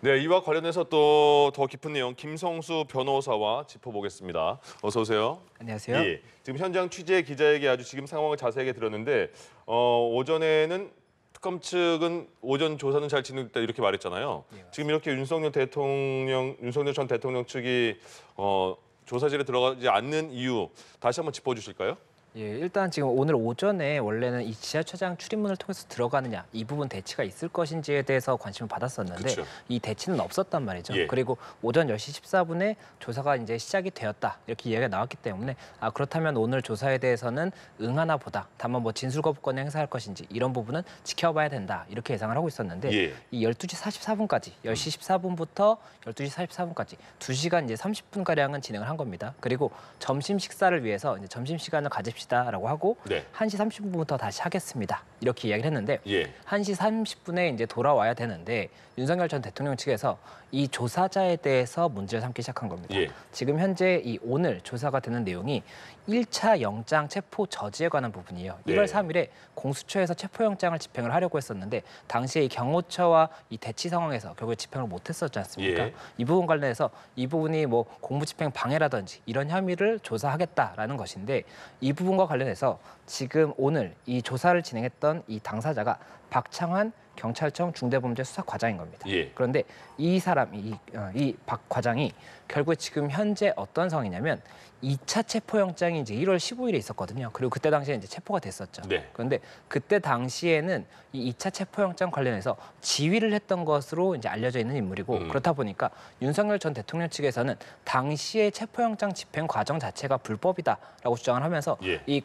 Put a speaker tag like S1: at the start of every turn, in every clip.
S1: 네, 이와 관련해서 또 더 깊은 내용 김성수 변호사와 짚어보겠습니다. 어서 오세요.
S2: 안녕하세요.
S1: 예, 지금 현장 취재 기자에게 아주 지금 상황을 자세하게 들었는데 오전에는 특검 측은 오전 조사는 잘 진행됐다 이렇게 말했잖아요.
S2: 예,
S1: 지금 이렇게 윤석열 전 대통령 측이 조사실에 들어가지 않는 이유 다시 한번 짚어주실까요?
S2: 예, 일단 지금 오늘 오전에 원래는 이 지하철장 출입문을 통해서 들어가느냐 이 부분 대치가 있을 것인지에 대해서 관심을 받았었는데
S1: 그쵸.
S2: 이 대치는 없었단 말이죠.
S1: 예.
S2: 그리고 오전 10시 14분에 조사가 이제 시작이 되었다 이렇게 이야기가 나왔기 때문에 그렇다면 오늘 조사에 대해서는 응하나 보다. 다만 뭐 진술 거부권을 행사할 것인지 이런 부분은 지켜봐야 된다 이렇게 예상을 하고 있었는데
S1: 예.
S2: 이 12시 44분까지 10시 14분부터 12시 44분까지 2시간 이제 30분 가량은 진행을 한 겁니다. 그리고 점심 식사를 위해서 이제 점심 시간을 가집시다라고 하고
S1: 네.
S2: 1시 30분부터 다시 하겠습니다. 이렇게 이야기를 했는데
S1: 예.
S2: 1시 30분에 이제 돌아와야 되는데 윤석열 전 대통령 측에서 이 조사자에 대해서 문제를 삼기 시작한 겁니다.
S1: 예.
S2: 지금 현재 이 오늘 조사가 되는 내용이 1차 영장 체포 저지에 관한 부분이에요.
S1: 네.
S2: 1월 3일에 공수처에서 체포영장을 집행을 하려고 했었는데 당시에 이 경호처와 이 대치 상황에서 결국에 집행을 못했었지 않습니까?
S1: 예.
S2: 이 부분 관련해서 이 부분이 뭐 공무집행 방해라든지 이런 혐의를 조사하겠다라는 것인데 이 부분과 관련해서 지금 오늘 이 조사를 진행했던 이 당사자가 박창환 경찰청 중대범죄수사과장인 겁니다.
S1: 예.
S2: 그런데 이 사람, 이 박 과장이 결국에 지금 현재 어떤 상황이냐면 2차 체포영장이 이제 1월 15일에 있었거든요. 그리고 그때 당시에 이제 체포가 됐었죠.
S1: 네.
S2: 그런데 그때 당시에는 이 2차 체포영장 관련해서 지휘를 했던 것으로 이제 알려져 있는 인물이고 그렇다 보니까 윤석열 전 대통령 측에서는 당시의 체포영장 집행 과정 자체가 불법이다라고 주장을 하면서
S1: 예.
S2: 이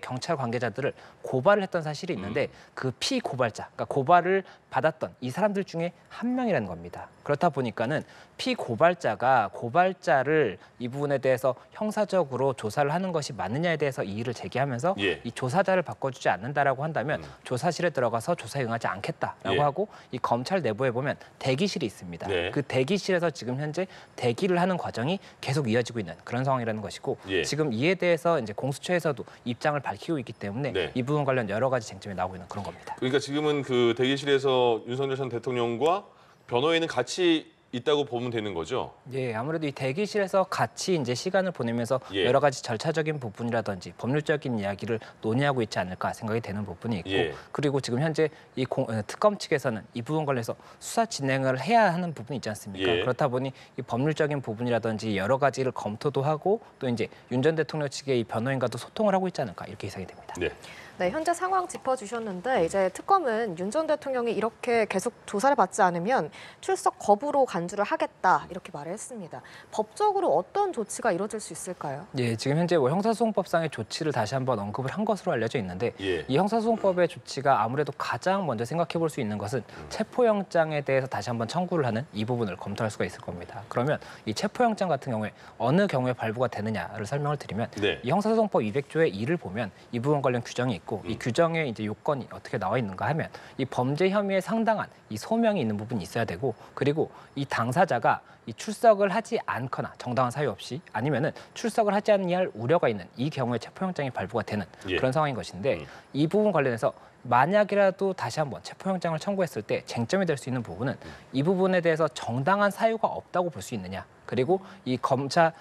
S2: 경찰 관계자들을 고발을 했던 사실이 있는데 그 피고발자, 그러니까 고발을 받았던 이 사람들 중에 한 명이라는 겁니다. 그렇다 보니까는 피고발자가 고발자를 이 부분에 대해서 형사적으로 조사를 하는 것이 맞느냐에 대해서 이의를 제기하면서
S1: 예.
S2: 이 조사자를 바꿔주지 않는다라고 한다면 조사실에 들어가서 조사에 응하지 않겠다라고
S1: 예.
S2: 하고 이 검찰 내부에 보면 대기실이 있습니다.
S1: 네.
S2: 그 대기실에서 지금 현재 대기를 하는 과정이 계속 이어지고 있는 그런 상황이라는 것이고
S1: 예.
S2: 지금 이에 대해서 이제 공수처에서도 입장을 밝히고 있기 때문에
S1: 네.
S2: 이 부분 관련 여러 가지 쟁점이 나오고 있는 그런 겁니다.
S1: 그러니까 지금은 그 대기실에서 윤석열 전 대통령과 변호인은 같이 있다고 보면 되는 거죠?
S2: 예, 아무래도 이 대기실에서 같이 이제 시간을 보내면서
S1: 예.
S2: 여러 가지 절차적인 부분이라든지 법률적인 이야기를 논의하고 있지 않을까 생각이 되는 부분이 있고
S1: 예.
S2: 그리고 지금 현재 이 특검 측에서는 이 부분 관련해서 수사 진행을 해야 하는 부분이 있지 않습니까?
S1: 예.
S2: 그렇다 보니 이 법률적인 부분이라든지 여러 가지를 검토도 하고 또 이제 윤 전 대통령 측의 이 변호인과도 소통을 하고 있지 않을까 이렇게 예상이 됩니다.
S1: 네.
S3: 네, 현재 상황 짚어주셨는데 이제 특검은 윤 전 대통령이 이렇게 계속 조사를 받지 않으면 출석 거부로 간주를 하겠다 이렇게 말을 했습니다. 법적으로 어떤 조치가 이뤄질 수 있을까요?
S2: 예, 지금 현재 뭐 형사소송법상의 조치를 다시 한번 언급을 한 것으로 알려져 있는데
S1: 예.
S2: 이 형사소송법의 조치가 아무래도 가장 먼저 생각해 볼 수 있는 것은 체포영장에 대해서 다시 한번 청구를 하는 이 부분을 검토할 수가 있을 겁니다. 그러면 이 체포영장 같은 경우에 어느 경우에 발부가 되느냐를 설명을 드리면
S1: 네.
S2: 이 형사소송법 200조의 2를 보면 이 부분 관련 규정이 있고 이 규정에 이제 요건이 어떻게 나와 있는가 하면 이 범죄 혐의에 상당한 이 소명이 있는 부분이 있어야 되고 그리고 이 당사자가 이 출석을 하지 않거나 정당한 사유 없이 아니면은 출석을 하지 않느냐 할 우려가 있는 이 경우에 체포영장이 발부가 되는
S1: 예.
S2: 그런 상황인 것인데 이 부분 관련해서 만약이라도 다시 한번 체포영장을 청구했을 때 쟁점이 될 수 있는 부분은 이 부분에 대해서 정당한 사유가 없다고 볼 수 있느냐 그리고 이 검사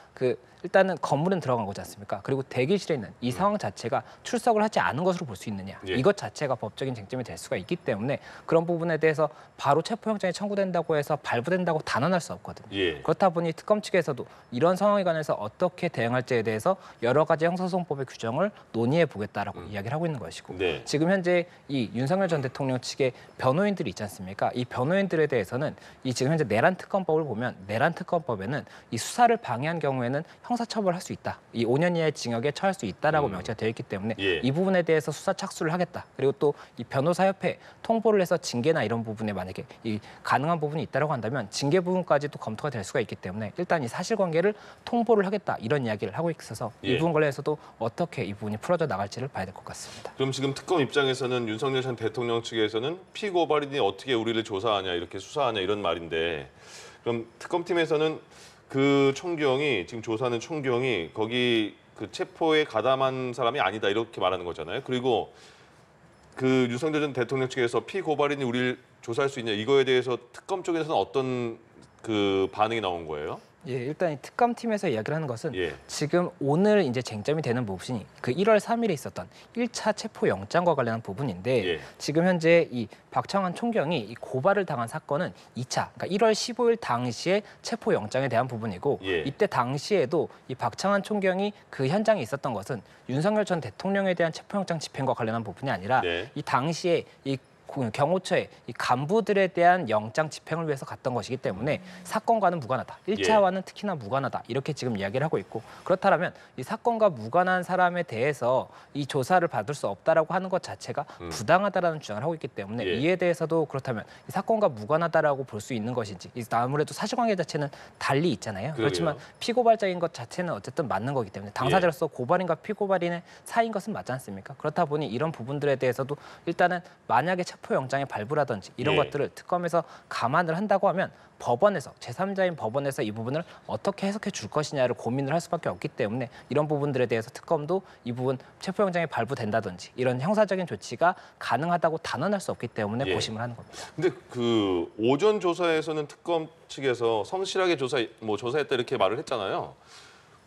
S2: 일단은 건물은 들어간 거지 않습니까? 그리고 대기실에 있는 이 상황 자체가 출석을 하지 않은 것으로 볼 수 있느냐.
S1: 예.
S2: 이것 자체가 법적인 쟁점이 될 수가 있기 때문에 그런 부분에 대해서 바로 체포영장이 청구된다고 해서 발부된다고 단언할 수 없거든요.
S1: 예.
S2: 그렇다 보니 특검 측에서도 이런 상황에 관해서 어떻게 대응할지에 대해서 여러 가지 형사소송법의 규정을 논의해 보겠다라고 이야기를 하고 있는 것이고
S1: 네.
S2: 지금 현재 이 윤석열 전 대통령 측의 변호인들이 있지 않습니까? 이 변호인들에 대해서는 이 지금 현재 내란 특검법을 보면 내란 특검법에는 이 수사를 방해한 경우에는 형사처벌할 수 있다. 이 5년 이하의 징역에 처할 수 있다라고 명시가 되어 있기 때문에
S1: 예.
S2: 이 부분에 대해서 수사 착수를 하겠다. 그리고 또 이 변호사협회 통보를 해서 징계나 이런 부분에 만약에 이 가능한 부분이 있다라고 한다면 징계 부분까지도 검토가 될 수가 있기 때문에 일단 이 사실관계를 통보를 하겠다 이런 이야기를 하고 있어서
S1: 예.
S2: 이 부분 관련해서도 어떻게 이 부분이 풀어져 나갈지를 봐야 될 것 같습니다.
S1: 그럼 지금 특검 입장에서는 윤석열 전 대통령 측에서는 피고발인이 어떻게 우리를 조사하냐 이렇게 수사하냐 이런 말인데 그럼 특검팀에서는 그 총경이 지금 조사하는 총경이 거기 그 체포에 가담한 사람이 아니다 이렇게 말하는 거잖아요. 그리고 그 윤석열 전 대통령 측에서 피고발인이 우리를 조사할 수 있냐 이거에 대해서 특검 쪽에서는 어떤 그 반응이 나온 거예요?
S2: 예, 일단 이 특검팀에서 이야기를 하는 것은
S1: 예.
S2: 지금 오늘 이제 쟁점이 되는 부분이 그 1월 3일에 있었던 1차 체포 영장과 관련한 부분인데
S1: 예.
S2: 지금 현재 이 박창환 총경이 이 고발을 당한 사건은 2차, 그러니까 1월 15일 당시에 체포 영장에 대한 부분이고
S1: 예.
S2: 이때 당시에도 이 박창환 총경이 그 현장에 있었던 것은 윤석열 전 대통령에 대한 체포 영장 집행과 관련한 부분이 아니라
S1: 네.
S2: 이 당시에 이 경호처에 이 간부들에 대한 영장 집행을 위해서 갔던 것이기 때문에 사건과는 무관하다. 1차와는 특히나 무관하다. 이렇게 지금 이야기를 하고 있고 그렇다면 이 사건과 무관한 사람에 대해서 이 조사를 받을 수 없다라고 하는 것 자체가 부당하다라는 주장을 하고 있기 때문에
S1: 예.
S2: 이에 대해서도 그렇다면 이 사건과 무관하다라고 볼 수 있는 것인지 아무래도 사실관계 자체는 달리 있잖아요.
S1: 그러게요.
S2: 그렇지만 피고발자인 것 자체는 어쨌든 맞는 거기 때문에 당사자로서 고발인과 피고발인의 사이인 것은 맞지 않습니까? 그렇다 보니 이런 부분들에 대해서도 일단은 만약에 체포 영장의 발부라든지 이런
S1: 예.
S2: 것들을 특검에서 감안을 한다고 하면 법원에서 제3자인 법원에서 이 부분을 어떻게 해석해 줄 것이냐를 고민을 할 수밖에 없기 때문에 이런 부분들에 대해서 특검도 이 부분 체포 영장이 발부된다든지 이런 형사적인 조치가 가능하다고 단언할 수 없기 때문에
S1: 예.
S2: 고심을 하는 겁니다.
S1: 근데 그 오전 조사에서는 특검 측에서 성실하게 조사했다 이렇게 말을 했잖아요.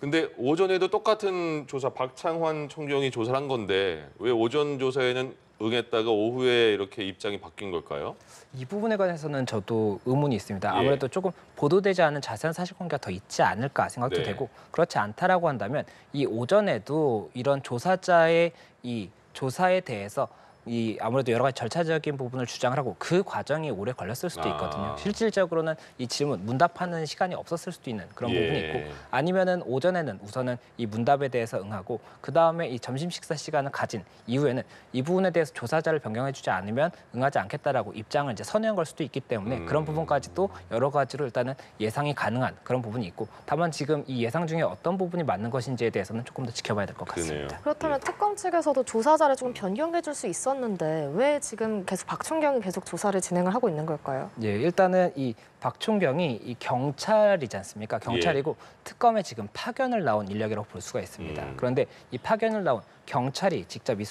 S1: 근데 오전에도 똑같은 조사 박창환 총경이 조사를 한 건데 왜 오전 조사에는 응했다가 오후에 이렇게 입장이 바뀐 걸까요?
S2: 이 부분에 관해서는 저도 의문이 있습니다.
S1: 예.
S2: 아무래도 조금 보도되지 않은 자세한 사실관계가 더 있지 않을까 생각도
S1: 네.
S2: 되고 그렇지 않다라고 한다면 이 오전에도 이런 조사자의 이 조사에 대해서 이 아무래도 여러 가지 절차적인 부분을 주장을 하고 그 과정이 오래 걸렸을 수도 있거든요. 실질적으로는 이 질문 문답하는 시간이 없었을 수도 있는 그런
S1: 예.
S2: 부분이 있고 아니면은 오전에는 우선은 이 문답에 대해서 응하고 그 다음에 이 점심 식사 시간을 가진 이후에는 이 부분에 대해서 조사자를 변경해주지 않으면 응하지 않겠다라고 입장을 이제 선회한 걸 수도 있기 때문에 그런 부분까지도 여러 가지로 일단은 예상이 가능한 그런 부분이 있고 다만 지금 이 예상 중에 어떤 부분이 맞는 것인지에 대해서는 조금 더 지켜봐야 될 것 같습니다.
S1: 그러네요.
S3: 그렇다면 특검 측에서도 조사자를 조금 변경해 줄 수 있었는데 왜 지금 계속 박 총경이 계속 조사를 진행을 하고 있는 걸까요?
S2: 예, 일단은 이 박 총경이 이 경찰이지 않습니까? 경찰이고 특검에 지금 파견을 나온 인력이라고 볼 수가 있습니다. 그런데 이 파견을 나온 경찰이 직접 이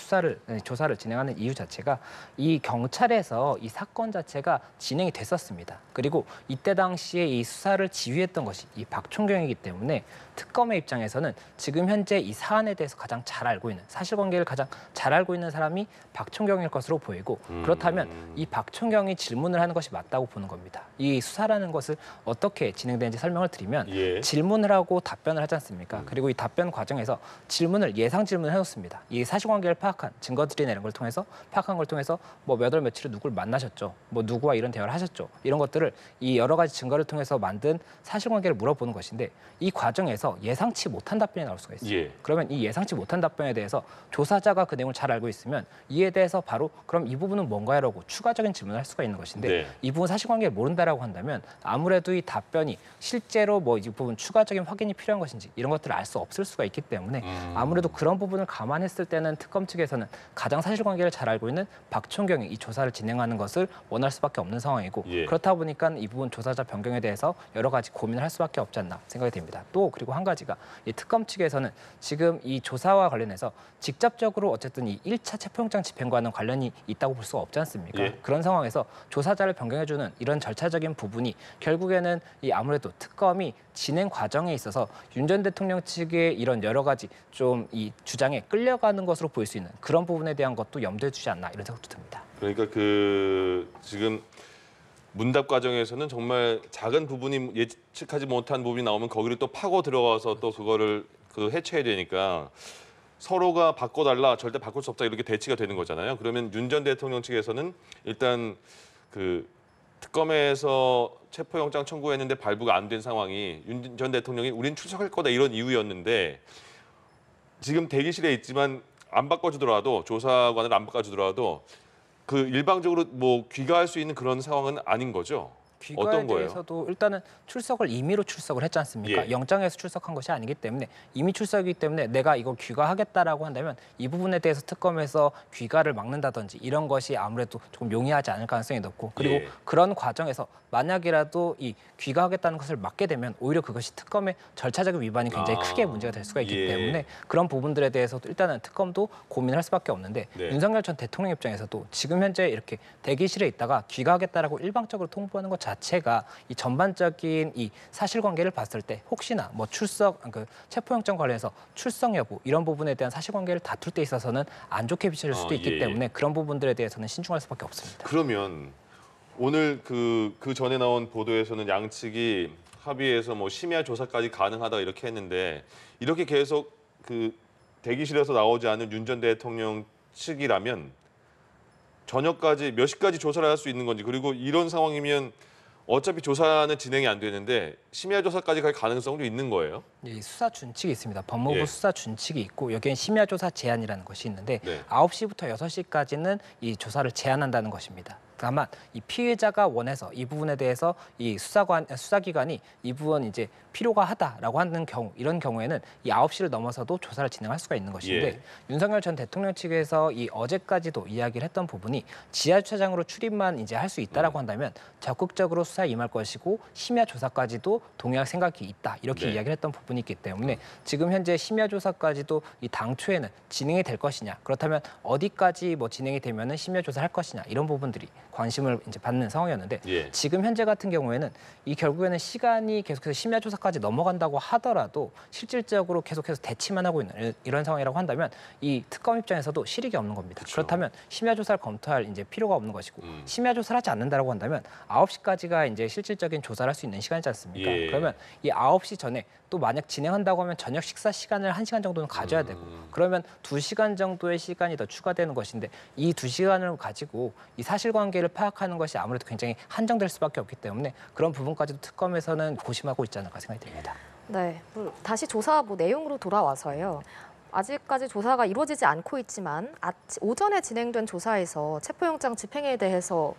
S2: 조사를 진행하는 이유 자체가 이 경찰에서 이 사건 자체가 진행이 됐었습니다. 그리고 이때 당시에 이 수사를 지휘했던 것이 이 박 총경이기 때문에 특검의 입장에서는 지금 현재 이 사안에 대해서 가장 잘 알고 있는 사실관계를 가장 잘 알고 있는 사람이 박 총경일 것으로 보이고 그렇다면 이 박 총경이 질문을 하는 것이 맞다고 보는 겁니다. 이 수사라는 것을 어떻게 진행되는지 설명을 드리면
S1: 예.
S2: 질문을 하고 답변을 하지 않습니까? 그리고 이 답변 과정에서 예상 질문을 해놓습니다. 이 사실관계를 파악한 증거들이나 이런 걸 통해서 파악한 걸 통해서 뭐 몇 월 며칠에 누구를 만나셨죠? 뭐 누구와 이런 대화를 하셨죠? 이런 것들을 이 여러 가지 증거를 통해서 만든 사실관계를 물어보는 것인데 이 과정에서 예상치 못한 답변이 나올 수가 있어요.
S1: 예.
S2: 그러면 이 예상치 못한 답변에 대해서 조사자가 그 내용을 잘 알고 있으면 이에 대해서 바로 그럼 이 부분은 뭔가요라고 추가적인 질문을 할 수가 있는 것인데
S1: 네.
S2: 이 부분 사실관계를 모른다라고 한다면 아무래도 이 답변이 실제로 뭐 이 부분 추가적인 확인이 필요한 것인지 이런 것들을 알 수 없을 수가 있기 때문에 아무래도 그런 부분을 감안했을 때는 특검 측에서는 가장 사실관계를 잘 알고 있는 박 총경이 이 조사를 진행하는 것을 원할 수밖에 없는 상황이고
S1: 예.
S2: 그렇다 보니까 이 부분 조사자 변경에 대해서 여러 가지 고민을 할 수밖에 없지 않나 생각이 됩니다. 또 그리고 한 가지가 이 특검 측에서는 지금 이 조사와 관련해서 직접적으로 어쨌든 이 1차 체포영장 집행과는 관련이 있다고 볼 수가 없지 않습니까?
S1: 예.
S2: 그런 상황에서 조사자를 변경해주는 이런 절차적인 부분이 결국에는 이 아무래도 특검이 진행 과정에 있어서 윤 전 대통령 측의 이런 여러 가지 좀 이 주장에 끌려가는 것으로 보일 수 있는 그런 부분에 대한 것도 염두에 두지 않나 이런 생각도 듭니다.
S1: 그러니까 그 지금 문답 과정에서는 정말 작은 부분이 예측하지 못한 부분이 나오면 거기를 또 파고 들어가서 또 그거를 해체해야 되니까 서로가 바꿔달라 절대 바꿀 수 없다 이렇게 대치가 되는 거잖아요. 그러면 윤 전 대통령 측에서는 일단 그 특검에서 체포영장 청구했는데 발부가 안 된 상황이 윤 전 대통령이 우린 출석할 거다 이런 이유였는데 지금 대기실에 있지만 안 바꿔주더라도 조사관을 안 바꿔주더라도 그 일방적으로 뭐 귀가할 수 있는 그런 상황은 아닌 거죠.
S2: 귀가에
S1: 어떤 거예요?
S2: 대해서도 일단은 출석을 임의로 출석을 했지 않습니까?
S1: 예.
S2: 영장에서 출석한 것이 아니기 때문에 임의 출석이기 때문에 내가 이거 귀가하겠다라고 한다면 이 부분에 대해서 특검에서 귀가를 막는다든지 이런 것이 아무래도 조금 용이하지 않을 가능성이 높고 그리고
S1: 예.
S2: 그런 과정에서 만약이라도 이 귀가하겠다는 것을 막게 되면 오히려 그것이 특검의 절차적인 위반이 굉장히 크게 문제가 될 수가 있기
S1: 예.
S2: 때문에 그런 부분들에 대해서도 일단은 특검도 고민할 수밖에 없는데
S1: 네.
S2: 윤석열 전 대통령 입장에서도 지금 현재 이렇게 대기실에 있다가 귀가하겠다라고 일방적으로 통보하는 것 자체가 이 전반적인 이 사실관계를 봤을 때 혹시나 뭐 출석 그 체포영장 관련해서 출석 여부 이런 부분에 대한 사실관계를 다툴 때 있어서는 안 좋게 비춰질 수도 있기
S1: 예.
S2: 때문에 그런 부분들에 대해서는 신중할 수밖에 없습니다.
S1: 그러면 오늘 그 전에 나온 보도에서는 양측이 합의해서 뭐 심야 조사까지 가능하다 이렇게 했는데 이렇게 계속 그 대기실에서 나오지 않은 윤 전 대통령 측이라면 저녁까지 몇 시까지 조사를 할 수 있는 건지 그리고 이런 상황이면 어차피 조사는 진행이 안 되는데 심야 조사까지 갈 가능성도 있는 거예요?
S2: 이 수사 준칙이 있습니다. 법무부
S1: 예.
S2: 수사 준칙이 있고 여기엔 심야 조사 제한이라는 것이 있는데
S1: 네.
S2: 9시부터 6시까지는 이 조사를 제한한다는 것입니다. 다만 이 피해자가 원해서 이 부분에 대해서 이 수사기관이 이 부분 이제 필요가 하다라고 하는 경우 이런 경우에는 이 9시를 넘어서도 조사를 진행할 수가 있는 것인데
S1: 예.
S2: 윤석열 전 대통령 측에서 이 어제까지도 이야기를 했던 부분이 지하 주차장으로 출입만 이제 할 수 있다라고 한다면 적극적으로 수사에 임할 것이고 심야 조사까지도 동의할 생각이 있다 이렇게
S1: 네.
S2: 이야기를 했던 부분이 있기 때문에 지금 현재 심야 조사까지도 이 당초에는 진행이 될 것이냐 그렇다면 어디까지 뭐 진행이 되면은 심야 조사할 것이냐 이런 부분들이 관심을 이제 받는 상황이었는데
S1: 예.
S2: 지금 현재 같은 경우에는 이 결국에는 시간이 계속해서 심야 조사까지 넘어간다고 하더라도 실질적으로 계속해서 대치만 하고 있는 이런 상황이라고 한다면 이 특검 입장에서도 실익이 없는 겁니다.
S1: 그쵸.
S2: 그렇다면 심야 조사를 검토할 이제 필요가 없는 것이고 심야 조사를 하지 않는다라고 한다면 9시까지가 이제 실질적인 조사를 할 수 있는 시간이지 않습니까?
S1: 예.
S2: 그러면 이 9시 전에 또 만약 진행한다고 하면 저녁 식사 시간을 1시간 정도는 가져야 되고 그러면 2시간 정도의 시간이 더 추가되는 것인데 이 2시간을 가지고 이 사실관계를 파악하는 것이 아무래도 굉장히 한정될 수밖에 없기 때문에 그런 부분까지도 특검에서는 고심하고 있지 않을까 생각이 듭니다.
S3: 네, 다시 조사 내용으로 돌아와서요. 아직까지 조사가 이루어지지 않고 있지만 오전에 진행된 조사에서 체포영장 집행에 대해서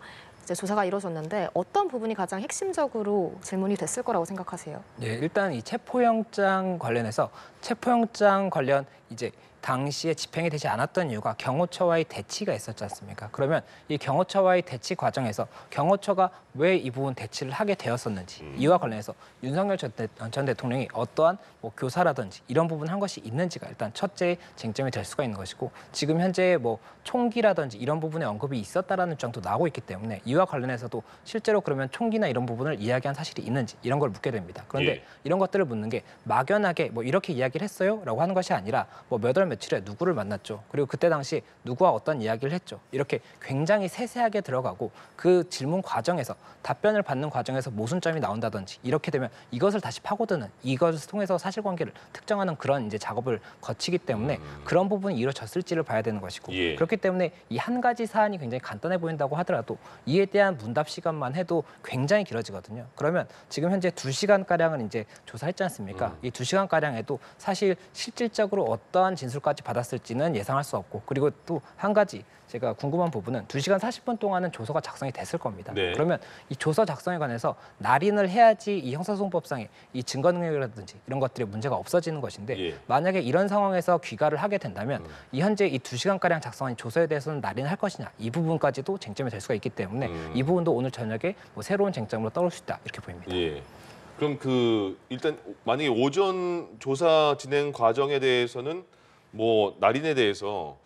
S3: 이제 조사가 이루어졌는데 어떤 부분이 가장 핵심적으로 질문이 됐을 거라고 생각하세요?
S2: 네, 일단 이 체포영장 관련해서 체포영장 관련 이제 당시에 집행이 되지 않았던 이유가 경호처와의 대치가 있었지 않습니까? 그러면 이 경호처와의 대치 과정에서 경호처가 왜 이 부분 대치를 하게 되었었는지 이와 관련해서 윤석열 전 대통령이 어떠한 뭐 교사라든지 이런 부분 한 것이 있는지가 일단 첫째 쟁점이 될 수가 있는 것이고 지금 현재 뭐 총기라든지 이런 부분에 언급이 있었다라는 주장도 나오고 있기 때문에 이와 관련해서도 실제로 그러면 총기나 이런 부분을 이야기한 사실이 있는지 이런 걸 묻게 됩니다. 그런데
S1: 예.
S2: 이런 것들을 묻는 게 막연하게 뭐 이렇게 이야기를 했어요라고 하는 것이 아니라 뭐 몇 월 며칠에 누구를 만났죠. 그리고 그때 당시 누구와 어떤 이야기를 했죠. 이렇게 굉장히 세세하게 들어가고 그 질문 과정에서 답변을 받는 과정에서 모순점이 나온다든지 이렇게 되면 이것을 다시 파고드는 이것을 통해서 사실관계를 특정하는 그런 이제 작업을 거치기 때문에 그런 부분이 이루어졌을지를 봐야 되는 것이고
S1: 예.
S2: 그렇기 때문에 이 한 가지 사안이 굉장히 간단해 보인다고 하더라도 이에 대한 문답 시간만 해도 굉장히 길어지거든요. 그러면 지금 현재 2시간가량은 이제 조사했지 않습니까? 이 2시간가량에도 사실 실질적으로 어떠한 진술까지 받았을지는 예상할 수 없고 그리고 또 한 가지 제가 궁금한 부분은 2시간 40분 동안은 조서가 작성이 됐을 겁니다.
S1: 네.
S2: 그러면 이 조서 작성에 관해서 날인을 해야지 이 형사소송법상의 이 증거 능력이라든지 이런 것들에 문제가 없어지는 것인데
S1: 예.
S2: 만약에 이런 상황에서 귀가를 하게 된다면 이 현재 이 2시간가량 작성한 조서에 대해서는 날인을 할 것이냐 이 부분까지도 쟁점이 될 수가 있기 때문에 이 부분도 오늘 저녁에 뭐 새로운 쟁점으로 떠올 수 있다 이렇게 보입니다.
S1: 예. 그럼 일단 만약에 오전 조사 진행 과정에 대해서는 뭐 날인에 대해서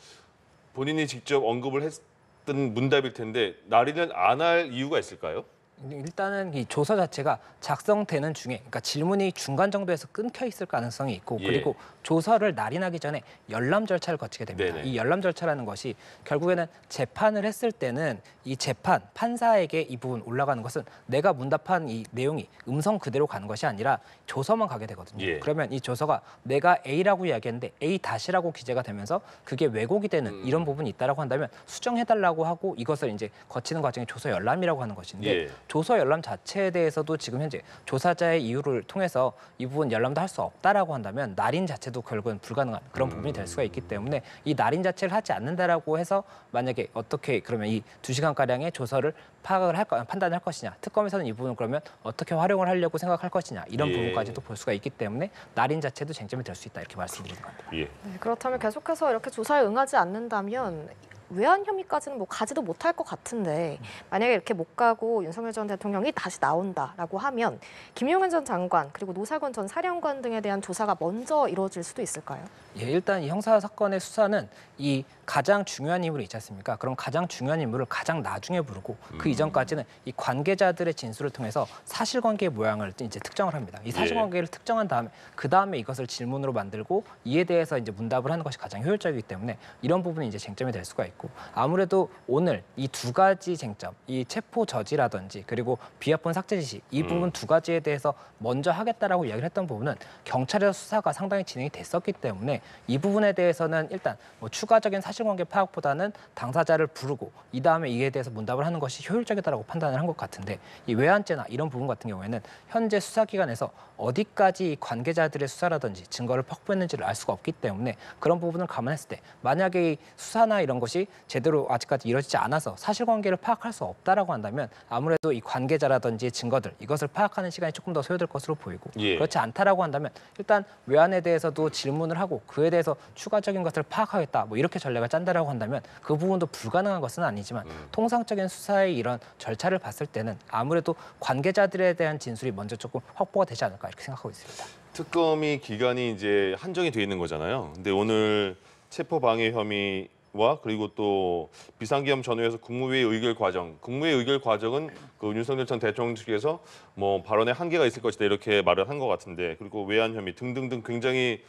S1: 본인이 직접 언급을 했던 문답일 텐데 날인을 안 할 이유가 있을까요?
S2: 일단은 이 조서 자체가 작성되는 중에 그러니까 질문이 중간 정도에서 끊겨 있을 가능성이 있고
S1: 예.
S2: 그리고 조서를 날인하기 전에 열람 절차를 거치게 됩니다.
S1: 네네.
S2: 이 열람 절차라는 것이 결국에는 재판을 했을 때는 이 재판 판사에게 이 부분 올라가는 것은 내가 문답한 이 내용이 음성 그대로 가는 것이 아니라 조서만 가게 되거든요.
S1: 예.
S2: 그러면 이 조서가 내가 A라고 이야기했는데 A-라고 기재가 되면서 그게 왜곡이 되는 이런 부분이 있다라고 한다면 수정해달라고 하고 이것을 이제 거치는 과정이 조서 열람이라고 하는 것인데
S1: 예.
S2: 조서 열람 자체에 대해서도 지금 현재 조사자의 이유를 통해서 이 부분 열람도 할 수 없다라고 한다면 날인 자체도 결국은 불가능한 그런 부분이 될 수가 있기 때문에 이 날인 자체를 하지 않는다라고 해서 만약에 어떻게 그러면 이 2시간가량의 조서를 판단을 할 것이냐, 특검에서는 이 부분을 그러면 어떻게 활용을 하려고 생각할 것이냐 이런
S1: 예.
S2: 부분까지도 볼 수가 있기 때문에 날인 자체도 쟁점이 될 수 있다 이렇게 말씀드리는 겁니다.
S1: 예.
S3: 네, 그렇다면 계속해서 이렇게 조사에 응하지 않는다면 외환 혐의까지는 뭐 가지도 못할 것 같은데 만약에 이렇게 못 가고 윤석열 전 대통령이 다시 나온다라고 하면 김용현 전 장관 그리고 노사건 전 사령관 등에 대한 조사가 먼저 이루어질 수도 있을까요?
S2: 예, 일단 이 형사 사건의 수사는 이 가장 중요한 인물이 있지 않습니까? 그럼 가장 중요한 인물을 가장 나중에 부르고 그 이전까지는 이 관계자들의 진술을 통해서 사실관계의 모양을 이제 특정을 합니다. 이 사실관계를 특정한 다음에 그 다음에 이것을 질문으로 만들고 이에 대해서 이제 문답을 하는 것이 가장 효율적이기 때문에 이런 부분이 이제 쟁점이 될 수가 있고 아무래도 오늘 이 두 가지 쟁점, 이 체포 저지라든지 그리고 비합본 삭제 지시 이 부분 두 가지에 대해서 먼저 하겠다라고 이야기를 했던 부분은 경찰에서 수사가 상당히 진행이 됐었기 때문에 이 부분에 대해서는 일단 뭐 추가적인 사실관계 파악보다는 당사자를 부르고 이 다음에 이에 대해서 문답을 하는 것이 효율적이다라고 판단을 한 것 같은데 이 외환죄나 이런 부분 같은 경우에는 현재 수사기관에서 어디까지 관계자들의 수사라든지 증거를 확보했는지를 알 수가 없기 때문에 그런 부분을 감안했을 때 만약에 이 수사나 이런 것이 제대로 아직까지 이루어지지 않아서 사실관계를 파악할 수 없다라고 한다면 아무래도 이 관계자라든지 증거들 이것을 파악하는 시간이 조금 더 소요될 것으로 보이고
S1: 예.
S2: 그렇지 않다라고 한다면 일단 외환에 대해서도 질문을 하고 그에 대해서 추가적인 것을 파악하겠다 뭐 이렇게 전략을 짠다라고 한다면 그 부분도 불가능한 것은 아니지만 통상적인 수사의 이런 절차를 봤을 때는 아무래도 관계자들에 대한 진술이 먼저 조금 확보가 되지 않을까 이렇게 생각하고 있습니다.
S1: 특검이 기간이 이제 한정이 돼 있는 거잖아요. 근데 오늘 체포 방해 혐의와 그리고 또 비상계엄 전후에서 국무회의 의결 과정, 국무회의 의결 과정은 그 윤석열 전 대통령 측에서 뭐 발언에 한계가 있을 것이다 이렇게 말을 한 것 같은데 그리고 외환 혐의 등등등 굉장히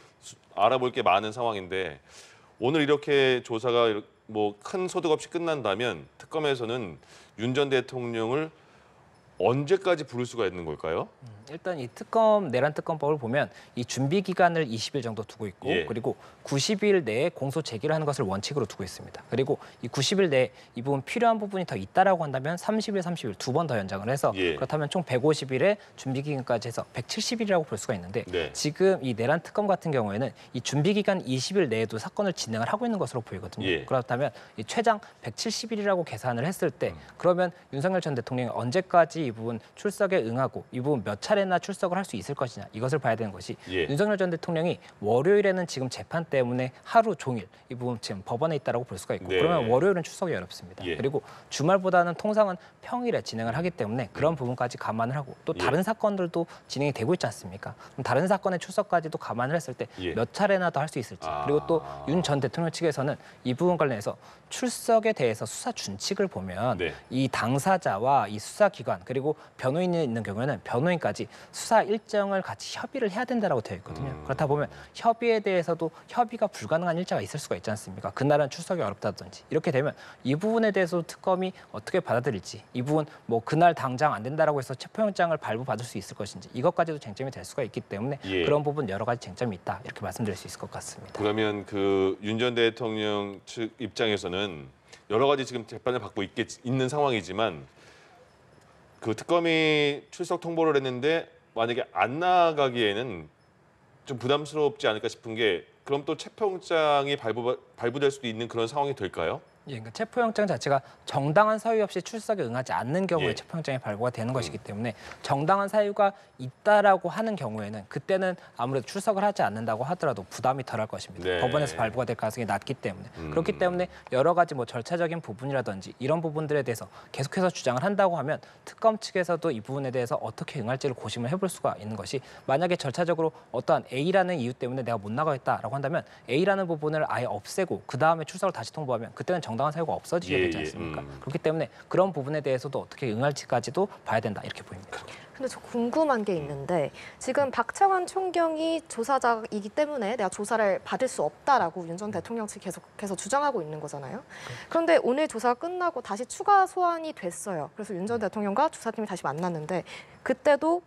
S1: 알아볼 게 많은 상황인데 오늘 이렇게 조사가 뭐 큰 소득 없이 끝난다면 특검에서는 윤 전 대통령을 언제까지 부를 수가 있는 걸까요?
S2: 일단 이 내란 특검법을 보면 이 준비 기간을 20일 정도 두고 있고
S1: 예.
S2: 그리고 90일 내에 공소 제기를 하는 것을 원칙으로 두고 있습니다. 그리고 이 90일 내에 이 부분 필요한 부분이 더 있다라고 한다면 30일, 30일 두 번 더 연장을 해서
S1: 예.
S2: 그렇다면 총 150일의 준비 기간까지 해서 170일이라고 볼 수가 있는데
S1: 네.
S2: 지금 이 내란 특검 같은 경우에는 이 준비 기간 20일 내에도 사건을 진행을 하고 있는 것으로 보이거든요.
S1: 예.
S2: 그렇다면 이 최장 170일이라고 계산을 했을 때 그러면 윤석열 전 대통령이 언제까지 이 부분 출석에 응하고 이 부분 몇 차례나 출석을 할 수 있을 것이냐 이것을 봐야 되는 것이
S1: 예.
S2: 윤석열 전 대통령이 월요일에는 지금 재판 때문에 하루 종일 이 부분 지금 법원에 있다라고 볼 수가 있고
S1: 네.
S2: 그러면 월요일은 출석이 어렵습니다.
S1: 예.
S2: 그리고 주말보다는 통상은 평일에 진행을 하기 때문에 그런 부분까지 감안을 하고 또
S1: 예.
S2: 다른 사건들도 진행이 되고 있지 않습니까? 그럼 다른 사건의 출석까지도 감안을 했을 때
S1: 예.
S2: 몇 차례나 더 할 수 있을지 그리고 또 윤 전 대통령 측에서는 이 부분 관련해서 출석에 대해서 수사 준칙을 보면
S1: 네.
S2: 이 당사자와 이 수사기관 그리고 변호인이 있는 경우에는 변호인까지 수사 일정을 같이 협의를 해야 된다라고 되어 있거든요. 그렇다 보면 협의에 대해서도 협의가 불가능한 일자가 있을 수가 있지 않습니까? 그날은 출석이 어렵다든지 이렇게 되면 이 부분에 대해서 특검이 어떻게 받아들일지 이 부분 뭐 그날 당장 안 된다라고 해서 체포영장을 발부받을 수 있을 것인지 이것까지도 쟁점이 될 수가 있기 때문에
S1: 예.
S2: 그런 부분 여러 가지 쟁점이 있다 이렇게 말씀드릴 수 있을 것 같습니다.
S1: 그러면 그 윤 전 대통령 측 입장에서는 여러 가지 지금 재판을 받고 있는 상황이지만 그 특검이 출석 통보를 했는데 만약에 안 나가기에는 좀 부담스럽지 않을까 싶은 게 그럼 또 체포영장이 발부될 수도 있는 그런 상황이 될까요?
S2: 예, 그러니까 체포영장 자체가 정당한 사유 없이 출석에 응하지 않는 경우에
S1: 예.
S2: 체포영장이 발부가 되는 것이기 때문에 정당한 사유가 있다라고 하는 경우에는 그때는 아무래도 출석을 하지 않는다고 하더라도 부담이 덜할 것입니다.
S1: 네.
S2: 법원에서 발부가 될 가능성이 낮기 때문에 그렇기 때문에 여러 가지 뭐 절차적인 부분이라든지 이런 부분들에 대해서 계속해서 주장을 한다고 하면 특검 측에서도 이 부분에 대해서 어떻게 응할지를 고심을 해볼 수가 있는 것이 만약에 절차적으로 어떠한 A라는 이유 때문에 내가 못 나가겠다라고 한다면 A라는 부분을 아예 없애고 그 다음에 출석을 다시 통보하면 그때는 정당한 사유가 없어지게
S1: 예,
S2: 되지
S1: 예,
S2: 않습니까? 그렇기 때문에 그런 부분에 대해서도 어떻게 응할지까지도 봐야 된다 이렇게 보입니다.
S3: 근데 저 궁금한 게 있는데 지금 박창환 총경이 조사자이기 때문에 내가 조사를 받을 수 없다라고 윤 전 대통령 측이 계속해서 주장하고 있는 거잖아요. 그런데 오늘 조사가 끝나고 다시 추가 소환이 됐어요. 그래서 윤 전 대통령과 조사팀이 다시 만났는데 그때도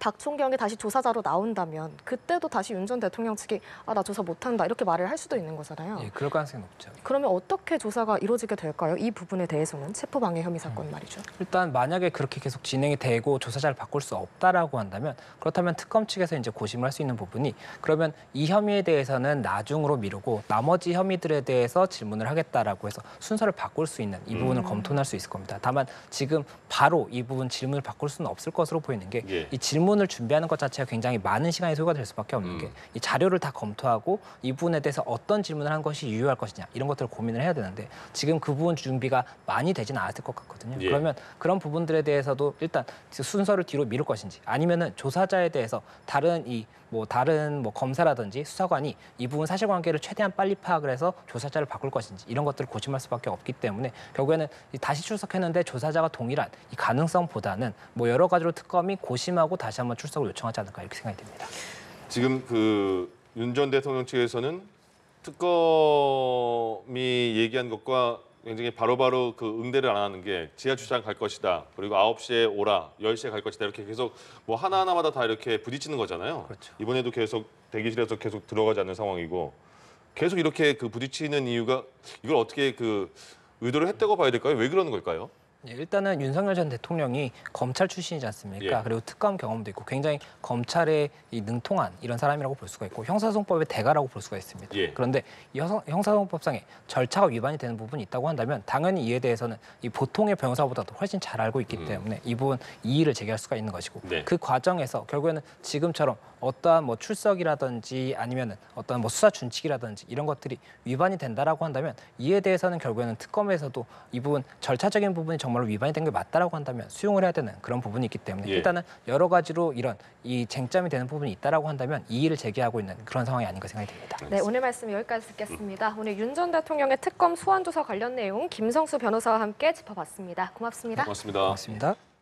S3: 박 총경이 다시 조사자로 나온다면 그때도 다시 윤 전 대통령 측이 나 조사 못한다 이렇게 말을 할 수도 있는 거잖아요.
S2: 예, 그럴 가능성이 높죠.
S3: 그러면 어떻게 조사가 이루어지게 될까요? 이 부분에 대해서는 체포방해 혐의 사건 말이죠.
S2: 일단 만약에 그렇게 계속 진행이 되고 조사자를 바꿀 수 없다라고 한다면 그렇다면 특검 측에서 이제 고심을 할 수 있는 부분이 그러면 이 혐의에 대해서는 나중으로 미루고 나머지 혐의들에 대해서 질문을 하겠다라고 해서 순서를 바꿀 수 있는 이 부분을 검토할 수 있을 겁니다. 다만 지금 바로 이 부분 질문을 바꿀 수는 없을 것으로 보이는 게
S1: 예.
S2: 이 질문을 준비하는 것 자체가 굉장히 많은 시간이 소요가 될 수밖에 없는 게 이 자료를 다 검토하고 이 부분에 대해서 어떤 질문을 한 것이 유효할 것이냐 이런 것들을 고민을 해야 되는데 지금 그 부분 준비가 많이 되지는 않았을 것 같거든요.
S1: 예.
S2: 그러면 그런 부분들에 대해서도 일단 순서를 뒤로 미룰 것인지 아니면은 조사자에 대해서 다른 검사라든지 수사관이 이 부분 사실관계를 최대한 빨리 파악을 해서 조사자를 바꿀 것인지 이런 것들을 고심할 수밖에 없기 때문에 결국에는 다시 출석했는데 조사자가 동일한 이 가능성보다는 여러 가지로 특검이 고심하고 다시 한번 출석을 요청하지 않을까 이렇게 생각이 듭니다.
S1: 지금 그 윤 전 대통령 측에서는 특검이 얘기한 것과 굉장히 바로바로 그 응대를 안 하는 게 지하 주차장 갈 것이다. 그리고 9시에 오라, 10시에 갈 것이다. 이렇게 계속 하나하나마다 다 이렇게 부딪히는 거잖아요.
S2: 그렇죠.
S1: 이번에도 계속 대기실에서 계속 들어가지 않는 상황이고 계속 이렇게 그 부딪히는 이유가 이걸 어떻게 그 의도를 했다고 봐야 될까요? 왜 그러는 걸까요?
S2: 예, 일단은 윤석열 전 대통령이 검찰 출신이지 않습니까?
S1: 예.
S2: 그리고 특검 경험도 있고 굉장히 검찰에 능통한 이런 사람이라고 볼 수가 있고 형사소송법의 대가라고 볼 수가 있습니다.
S1: 예.
S2: 그런데 이 형사소송법상에 절차가 위반이 되는 부분이 있다고 한다면 당연히 이에 대해서는 이 보통의 변호사보다도 훨씬 잘 알고 있기 때문에 이 부분 이의를 제기할 수가 있는 것이고
S1: 네.
S2: 그 과정에서 결국에는 지금처럼 어떠한 출석이라든지 아니면은 어떠한 수사 준칙이라든지 이런 것들이 위반이 된다라고 한다면 이에 대해서는 결국에는 특검에서도 이 부분 절차적인 부분이 정말로 위반이 된 게 맞다라고 한다면 수용을 해야 되는 그런 부분이 있기 때문에
S1: 예.
S2: 일단은 여러 가지로 이런 이 쟁점이 되는 부분이 있다라고 한다면 이의를 제기하고 있는 그런 상황이 아닌가 생각이 듭니다.
S3: 네, 오늘 말씀 여기까지 듣겠습니다. 오늘 윤 전 대통령의 특검 소환 조사 관련 내용 김성수 변호사와 함께 짚어봤습니다. 고맙습니다.
S1: 고맙습니다.
S2: 고맙습니다.